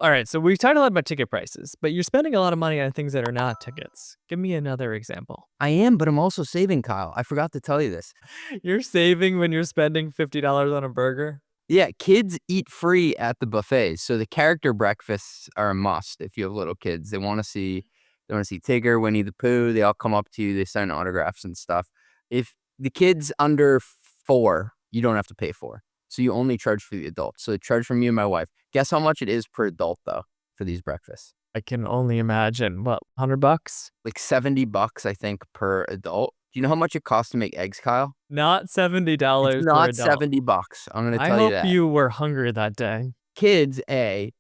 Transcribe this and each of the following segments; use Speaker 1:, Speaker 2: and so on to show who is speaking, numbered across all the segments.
Speaker 1: All right, so we've talked a lot about ticket prices, but you're spending a lot of money on things that are not tickets. Give me another example.
Speaker 2: I am, but I'm also saving, Kyle. I forgot to tell you this.
Speaker 1: You're saving when you're spending $50 on a burger?
Speaker 2: Yeah, kids eat free at the buffets, so the character breakfasts are a must if you have little kids. They wanna see Tigger, Winnie the Pooh, they all come up to you, they sign autographs and stuff. If the kid's under 4, you don't have to pay for, so you only charge for the adults. So they charge for me and my wife. Guess how much it is per adult, though, for these breakfasts?
Speaker 1: I can only imagine. What, $100?
Speaker 2: Like $70, I think, per adult. Do you know how much it costs to make eggs, Kyle?
Speaker 1: Not
Speaker 2: It's
Speaker 1: $70 per
Speaker 2: not
Speaker 1: adult.
Speaker 2: $70, I'm gonna
Speaker 1: I
Speaker 2: tell you
Speaker 1: hope
Speaker 2: that.
Speaker 1: you were hungry that day.
Speaker 2: Kids,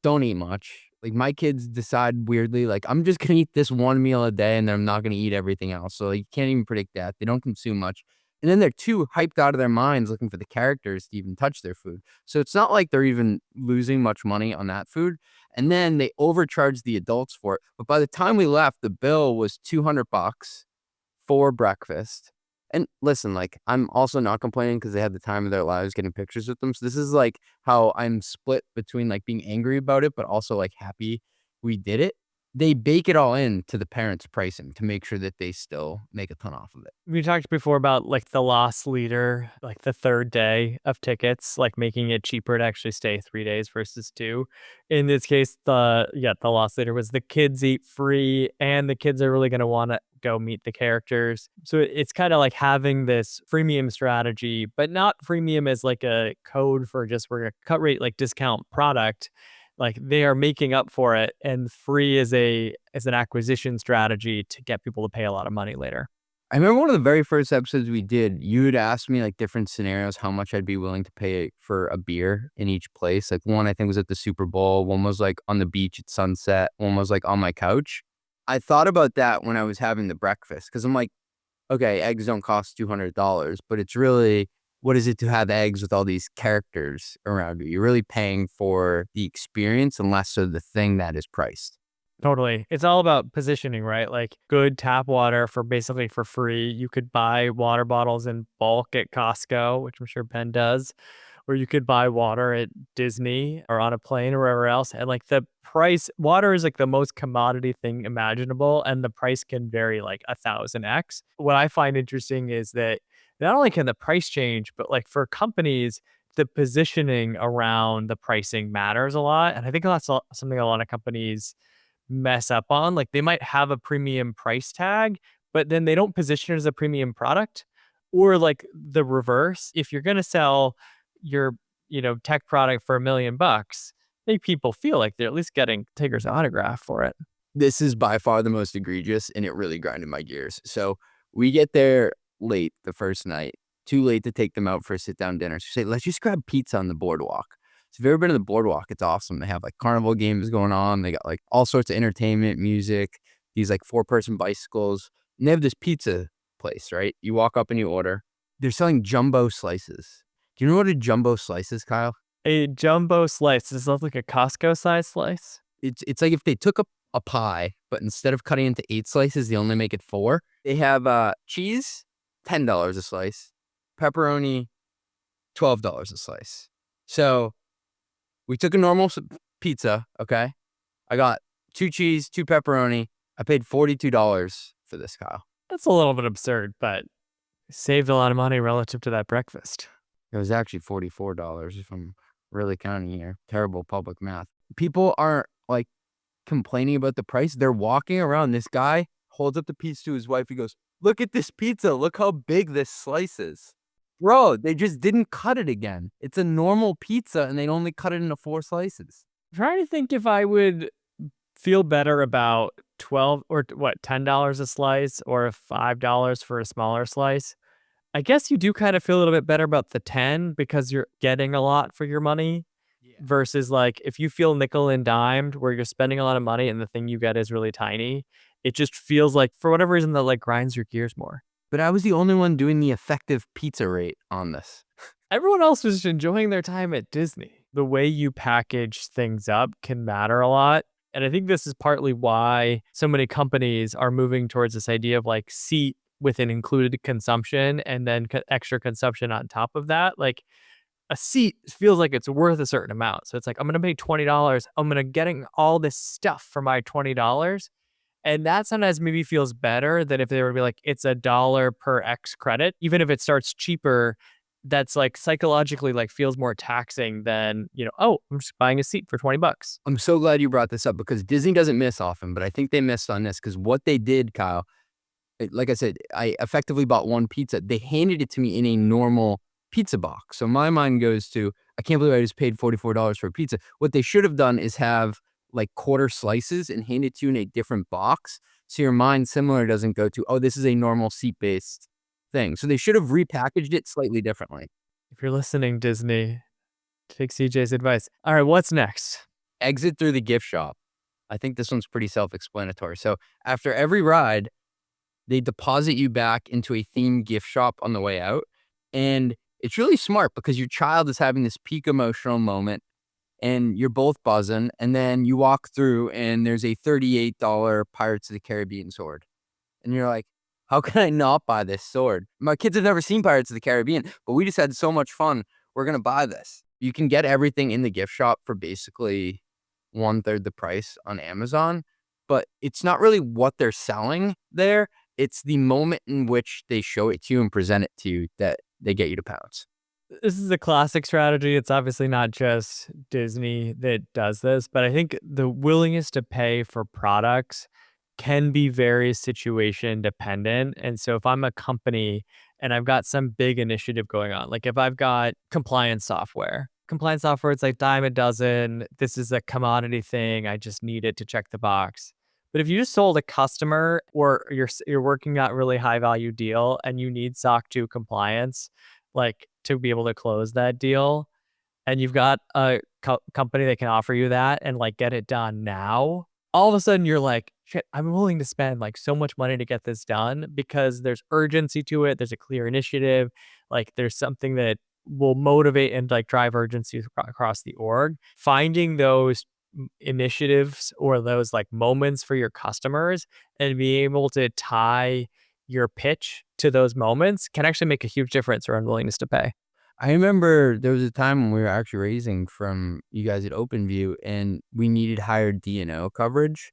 Speaker 2: don't eat much. Like, my kids decide weirdly, like, I'm just gonna eat this one meal a day, and then I'm not gonna eat everything else, so, like, you can't even predict that. They don't consume much, and then they're too hyped out of their minds looking for the characters to even touch their food, so it's not like they're even losing much money on that food, and then they overcharge the adults for it, but by the time we left, the bill was $200 for breakfast. And listen, like, I'm also not complaining because they had the time of their lives getting pictures with them. So this is like how I'm split between like being angry about it, but also like happy we did it. They bake it all in to the parents' pricing to make sure that they still make a ton off of it.
Speaker 1: We talked before about like the loss leader, like the third day of tickets, like making it cheaper to actually stay 3 days versus two. In this case, the loss leader was the kids eat free and the kids are really gonna want to go meet the characters. So it's kind of like having this freemium strategy, but not freemium as like a code for just we're gonna cut rate like discount product. Like they are making up for it, and free is an acquisition strategy to get people to pay a lot of money later.
Speaker 2: I remember one of the very first episodes we did, you'd asked me like different scenarios, how much I'd be willing to pay for a beer in each place. Like one, I think was at the Super Bowl. One was like on the beach at sunset. One was like on my couch. I thought about that when I was having the breakfast because I'm like, okay, eggs don't cost $200, but it's really what is it to have eggs with all these characters around you? You're really paying for the experience and less so the thing that is priced.
Speaker 1: Totally. It's all about positioning, right? Like good tap water for basically for free. You could buy water bottles in bulk at Costco, which I'm sure Ben does, or you could buy water at Disney or on a plane or wherever else. And like the price, water is like the most commodity thing imaginable, and the price can vary like 1,000x. What I find interesting is that not only can the price change, but like for companies, the positioning around the pricing matters a lot. And I think that's something a lot of companies mess up on. Like they might have a premium price tag, but then they don't position it as a premium product. Or like the reverse, if you're going to sell your, tech product for $1 million, make people feel like they're at least getting Tigger's autograph for it.
Speaker 2: This is by far the most egregious, and it really grinded my gears. So we get there late the first night, too late to take them out for a sit down dinner. So we say, let's just grab pizza on the boardwalk. So if you've ever been to the boardwalk, it's awesome. They have like carnival games going on. They got like all sorts of entertainment, music, these like 4-person bicycles. And they have this pizza place, right? You walk up and you order. They're selling jumbo slices. Do you know what a jumbo slice is, Kyle?
Speaker 1: A jumbo slice. Does it look like a Costco size slice?
Speaker 2: It's like if they took a pie, but instead of cutting into 8 slices, they only make it 4. They have, cheese, $10 a slice, pepperoni, $12 a slice. So, we took a normal pizza, okay? I got 2 cheese, 2 pepperoni. I paid $42 for this, Kyle.
Speaker 1: That's a little bit absurd, but saved a lot of money relative to that breakfast.
Speaker 2: It was actually $44 if I'm really counting here. Terrible public math. People aren't, like, complaining about the price. They're walking around. This guy holds up the piece to his wife. He goes, "Look at this pizza. Look how big this slice is." Bro, they just didn't cut it again. It's a normal pizza and they only cut it into 4 slices.
Speaker 1: I'm trying to think if I would feel better about 12 or what, $10 a slice or $5 for a smaller slice. I guess you do kind of feel a little bit better about the 10 because you're getting a lot for your money
Speaker 2: Yeah.
Speaker 1: versus like if you feel nickel and dimed where you're spending a lot of money and the thing you get is really tiny, it just feels like for whatever reason that like grinds your gears more.
Speaker 2: But I was the only one doing the effective pizza rate on this.
Speaker 1: Everyone else was just enjoying their time at Disney. The way you package things up can matter a lot. And I think this is partly why so many companies are moving towards this idea of like seat with an included consumption and then extra consumption on top of that. Like a seat feels like it's worth a certain amount. So it's like, I'm gonna pay $20. I'm gonna getting all this stuff for my $20. And that sometimes maybe feels better than if they were to be like, it's $1 per X credit. Even if it starts cheaper, that's like psychologically like feels more taxing than, oh, I'm just buying a seat for 20 bucks.
Speaker 2: I'm so glad you brought this up because Disney doesn't miss often, but I think they missed on this because what they did, Kyle, like I said, I effectively bought one pizza. They handed it to me in a normal pizza box. So my mind goes to, I can't believe I just paid $44 for a pizza. What they should have done is have like quarter slices and hand it to you in a different box. So your mind similar doesn't go to, oh, this is a normal seat-based thing. So they should have repackaged it slightly differently.
Speaker 1: If you're listening, Disney, take CJ's advice. All right, what's next?
Speaker 2: Exit through the gift shop. I think this one's pretty self-explanatory. So after every ride, they deposit you back into a themed gift shop on the way out. And it's really smart because your child is having this peak emotional moment and you're both buzzing. And then you walk through and there's a $38 Pirates of the Caribbean sword. And you're like, how can I not buy this sword? My kids have never seen Pirates of the Caribbean, but we just had so much fun. We're going to buy this. You can get everything in the gift shop for basically 1/3 the price on Amazon, but it's not really what they're selling there. It's the moment in which they show it to you and present it to you that they get you to pounce.
Speaker 1: This is a classic strategy. It's obviously not just Disney that does this, but I think the willingness to pay for products can be very situation dependent. And so if I'm a company and I've got some big initiative going on, like if I've got compliance software, it's like dime a dozen. This is a commodity thing. I just need it to check the box. But if you just sold a customer or you're working out a really high value deal and you need SOC 2 compliance, like to be able to close that deal, and you've got a company that can offer you that and like get it done now, all of a sudden you're like, shit, I'm willing to spend like so much money to get this done because there's urgency to it. There's a clear initiative. Like there's something that will motivate and like drive urgency across the org. Finding those initiatives or those like moments for your customers and being able to tie your pitch to those moments can actually make a huge difference around willingness to pay.
Speaker 2: I remember there was a time when we were actually raising from you guys at OpenView and we needed higher D&O coverage.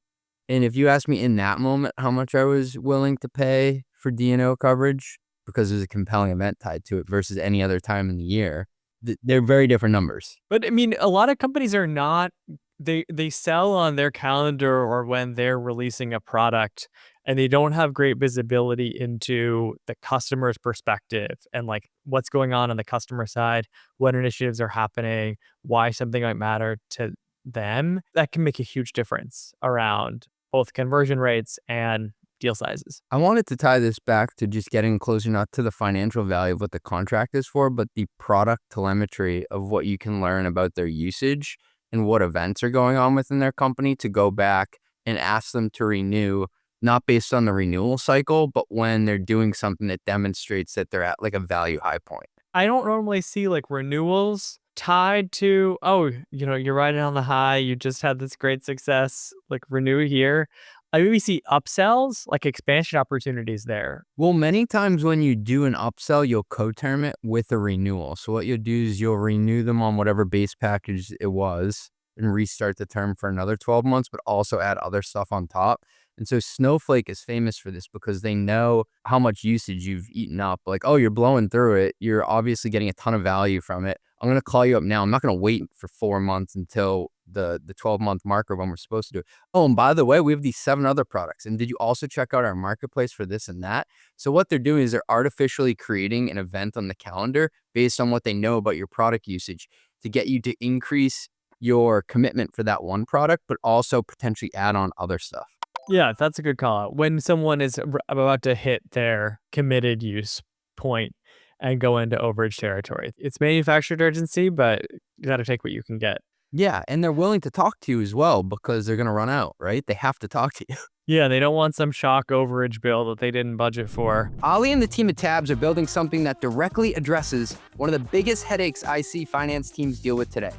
Speaker 2: And if you asked me in that moment how much I was willing to pay for D&O coverage, because there's a compelling event tied to it versus any other time in the year, they're very different numbers.
Speaker 1: But I mean, a lot of companies are not, they sell on their calendar or when they're releasing a product and they don't have great visibility into the customer's perspective and like what's going on the customer side, what initiatives are happening, why something might matter to them. That can make a huge difference around both conversion rates and deal sizes.
Speaker 2: I wanted to tie this back to just getting closer, not to the financial value of what the contract is for, but the product telemetry of what you can learn about their usage and what events are going on within their company to go back and ask them to renew, not based on the renewal cycle, but when they're doing something that demonstrates that they're at like a value high point.
Speaker 1: I don't normally see like renewals tied to, oh, you're riding on the high, you just had this great success, like renew here. I maybe see upsells, like expansion opportunities there.
Speaker 2: Well, many times when you do an upsell, you'll co-term it with a renewal. So what you'll do is you'll renew them on whatever base package it was and restart the term for another 12 months, but also add other stuff on top. And so Snowflake is famous for this because they know how much usage you've eaten up. Like, oh, you're blowing through it. You're obviously getting a ton of value from it. I'm going to call you up now. I'm not going to wait for 4 months until the 12-month marker when we're supposed to do it. Oh, and by the way, we have these 7 other products. And did you also check out our marketplace for this and that? So what they're doing is they're artificially creating an event on the calendar based on what they know about your product usage to get you to increase your commitment for that one product, but also potentially add on other stuff.
Speaker 1: Yeah, that's a good call out. When someone is about to hit their committed use point and go into overage territory, it's manufactured urgency, but you got to take what you can get.
Speaker 2: Yeah, and they're willing to talk to you as well because they're going to run out, right? They have to talk to you.
Speaker 1: Yeah, they don't want some shock overage bill that they didn't budget for.
Speaker 2: Ali and the team at Tabs are building something that directly addresses one of the biggest headaches I see finance teams deal with today.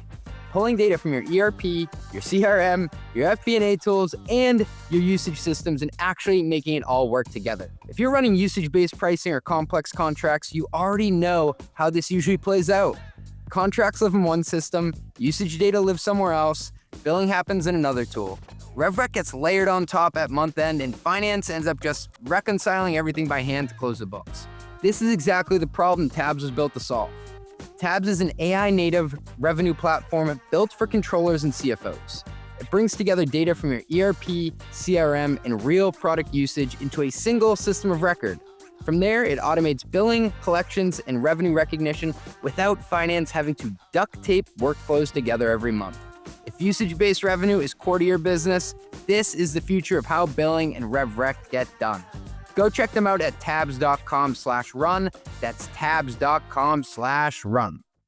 Speaker 2: Pulling data from your ERP, your CRM, your FP&A tools, and your usage systems and actually making it all work together. If you're running usage-based pricing or complex contracts, you already know how this usually plays out. contracts live in one system, usage data lives somewhere else, billing happens in another tool. RevRec gets layered on top at month end, and finance ends up just reconciling everything by hand to close the books. This is exactly the problem Tabs was built to solve. Tabs is an AI-native revenue platform built for controllers and CFOs. It brings together data from your ERP, CRM, and real product usage into a single system of record. From there, it automates billing, collections, and revenue recognition without finance having to duct tape workflows together every month. If usage-based revenue is core to your business, this is the future of how billing and RevRec get done. Go check them out at tabs.com/run. That's tabs.com/run.